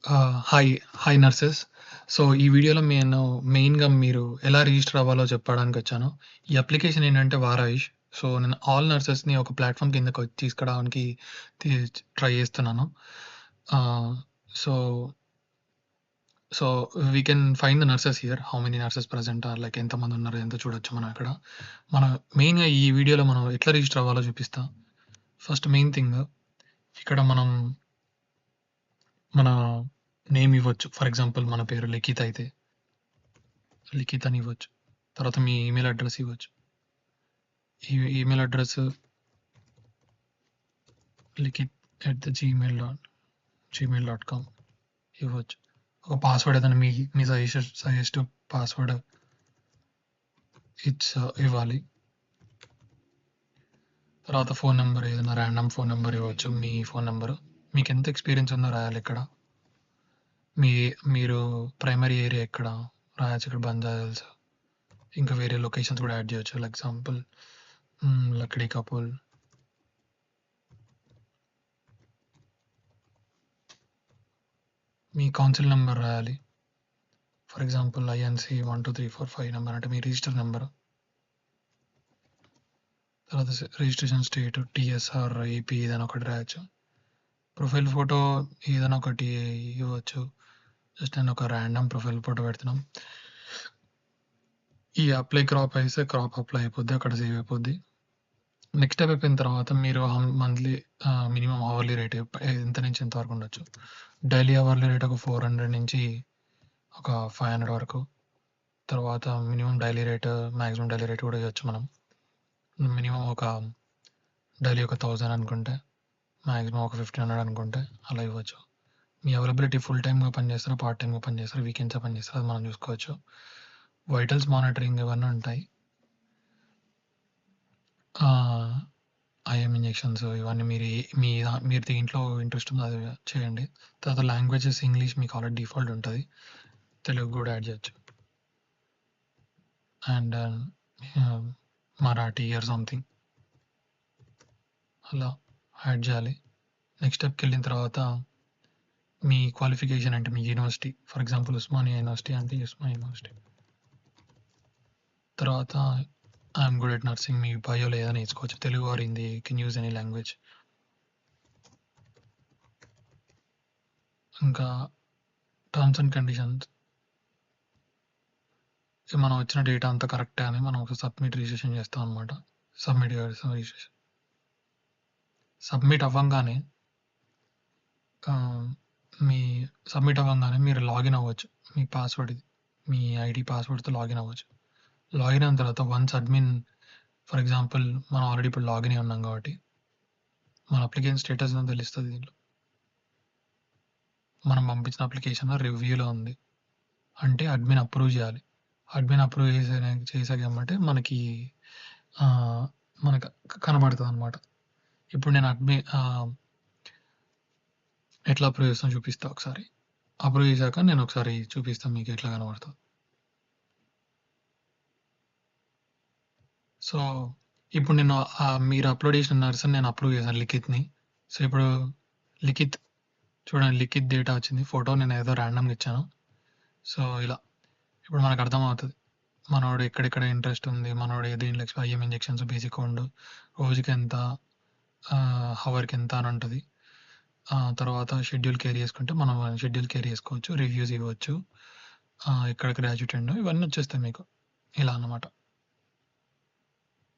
Hi. Hi nurses. So, ఈ వీడియోలో నేను మెయిన్‌గా మీరు ఎలా రిజిస్టర్ అవ్వాలో చెప్పడానికొచ్చాను. ఈ అప్లికేషన్ ఏంటంటే 'వారాయిష్'. సో, నేను ఆల్ నర్సెస్‌ని ఒక ప్లాట్‌ఫార్మ్ కిందకి తీసుకురావడానికి తి ట్రై చేస్తున్నాను. Ah, so, so, we can find the nurses here. How many nurses present are like ఎంతమందున్నారు, ఎంత చూడొచ్చు మనం ఇక్కడ. మన మెయిన్‌గా ఈ వీడియోలో మనం ఎట్లా రిజిస్టర్ అవ్వాలో చూపిస్తా. ఫస్ట్ మెయిన్ థింగ్ ఇక్కడ మనం మన నేమ్ ఇవ్వచ్చు. ఫర్ ఎగ్జాంపుల్ మన పేరు లిఖిత్ అయితే లిఖిత్ అని ఇవ్వచ్చు. తర్వాత మీ ఈమెయిల్ అడ్రెస్ ఇవ్వచ్చు. ఈమెయిల్ అడ్రెస్ లిఖిత్@gmail.com ఇవ్వచ్చు. ఒక పాస్వర్డ్ ఏదైనా మీ సజెస్టివ్ పాస్వర్డ్ ఇవ్వాలి. తర్వాత ఫోన్ నెంబర్ ఏదైనా ర్యాండమ్ ఫోన్ నెంబర్ ఇవ్వచ్చు. మీ ఫోన్ నెంబరు. మీకు ఎంత ఎక్స్పీరియన్స్ ఉందో రాయాలి ఇక్కడ. మీరు ప్రైమరీ ఏరియా ఎక్కడ రాయొచ్చు. ఇక్కడ బంజారాహిల్స్. ఇంకా వేరే లొకేషన్స్ కూడా యాడ్ చేయొచ్చు. లైక్ ఎగ్జాంపుల్ లక్డీ కపూల్. మీ కౌన్సిల్ నెంబర్ రాయాలి. ఫర్ ఎగ్జాంపుల్ ఐఎన్‌సి 1234 నెంబర్ అంటే మీ రిజిస్టర్ నెంబర్. తర్వాత రిజిస్ట్రేషన్ స్టేట్ టీఎస్ఆర్ ఏపీ ఏదైనా ఒకటి రాయొచ్చు. ప్రొఫైల్ ఫోటో ఏదైనా ఒకటి ఇవ్వచ్చు. జస్ట్ నేను ఒక ర్యాండమ్ ప్రొఫైల్ ఫోటో పెడుతున్నాం. ఈ అప్లై క్రాప్ అయితే క్రాప్ అప్లై అయిపోద్ది. అక్కడ సేవ్ అయిపోద్ది. నెక్స్ట్ స్టెప్ అయిపోయిన తర్వాత మీరు మంత్లీ మినిమం అవర్లీ రేట్ ఎంత నుంచి ఎంత వరకు ఉండొచ్చు. డైలీ అవర్లీ రేట్ ఒక 400 నుంచి ఒక 500 వరకు. తర్వాత minimum daily rate, maximum daily rate కూడా ఇవ్వచ్చు మనం. మినిమం ఒక డైలీ ఒక 1000 అనుకుంటే, మాక్సిమం ఒక 1500 అనుకుంటే అలా ఇవ్వచ్చు. మీ అవైలబిలిటీ ఫుల్ టైమ్‌గా పనిచేస్తారా, పార్ట్ టైమ్‌గా పనిచేస్తారా, వీకెండ్సా పనిచేస్తారా అది మనం చూసుకోవచ్చు. వైటల్స్ మానిటరింగ్ ఇవన్నీ ఉంటాయి. ఐఎం ఇంజెక్షన్స్ ఇవన్నీ మీరు దీంట్లో ఇంట్రెస్ట్ ఉందో అది చేయండి. తర్వాత లాంగ్వేజెస్ ఇంగ్లీష్ మీకు ఆల్రెడీ డిఫాల్ట్ ఉంటుంది. తెలుగు కూడా యాడ్ చేయొచ్చు. అండ్ మరాఠీ ఆర్ సంథింగ్ అలా యాడ్ చేయాలి. నెక్స్ట్ స్టెప్కి వెళ్ళిన తర్వాత మీ క్వాలిఫికేషన్ అంటే మీ university. For example Osmania university అంటే ఉస్మానియా యూనివర్సిటీ. తర్వాత ఐఎమ్ గుడ్ ఎట్ నర్సింగ్. మీ బయోలో ఏదైనా నేర్చుకోవచ్చు. Telugu or Hindi, can use any language. ఇంకా టర్మ్స్ అండ్ కండిషన్స్. మనం వచ్చిన డేటా అంతా కరెక్టే అని మనం ఒక సబ్మిట్ రిజిస్ట్రేషన్ చేస్తాం అనమాట. రిజిస్ట్రేషన్ సబ్మిట్ అవ్వంగానే మీ సబ్మిట్ అవ్వంగానే మీరు లాగిన్ అవ్వచ్చు. మీ పాస్వర్డ్ ఇది. మీ ఐడి పాస్వర్డ్తో లాగిన్ అవ్వచ్చు. లాగిన్ అయిన తర్వాత వన్స్ అడ్మిన్ ఫర్ ఎగ్జాంపుల్ మనం ఆల్రెడీ ఇప్పుడు లాగిన్ అయి ఉన్నాం కాబట్టి మన అప్లికేషన్ స్టేటస్ అని తెలుస్తుంది. దీంట్లో మనం పంపించిన అప్లికేషన్ రివ్యూలో ఉంది అంటే అడ్మిన్ అప్రూవ్ చేయాలి. అడ్మిన్ అప్రూవ్ చేసాకేమంటే మనకి మనకు కనబడుతుంది అనమాట. ఇప్పుడు నేను ఎట్లా అప్రూవ్ చేస్తాను చూపిస్తా ఒకసారి. అప్రూవ్ చేశాక నేను ఒకసారి చూపిస్తాను మీకు ఎట్లా కనబడుతుంది. సో ఇప్పుడు నేను మీరు అప్లోడ్ చేసిన నర్స్ని నేను అప్రూవ్ చేశాను లిఖిత్ని. సో ఇప్పుడు లిఖిత్ చూడండి, లిఖిత్ డేటా వచ్చింది. ఫోటో నేను ఏదో ర్యాండమ్గా ఇచ్చాను. సో ఇలా ఇప్పుడు మనకు అర్థమవుతుంది మనోడు ఎక్కడెక్కడ ఇంట్రెస్ట్ ఉంది, మనోడు దీంట్లో ఐఎం ఇంజెక్షన్స్ బేసిక్ ఉండు రోజుకి ఎంత, హవర్కి ఎంత అని ఉంటుంది. తర్వాత షెడ్యూల్ కేర్ చేసుకుంటే మనం షెడ్యూల్ కేర్ చేసుకోవచ్చు, రివ్యూస్ ఇవ్వచ్చు, ఎక్కడ గ్రాడ్యుయేట్ అండ్ ఇవన్నీ వచ్చేస్తాయి మీకు ఇలా అన్నమాట.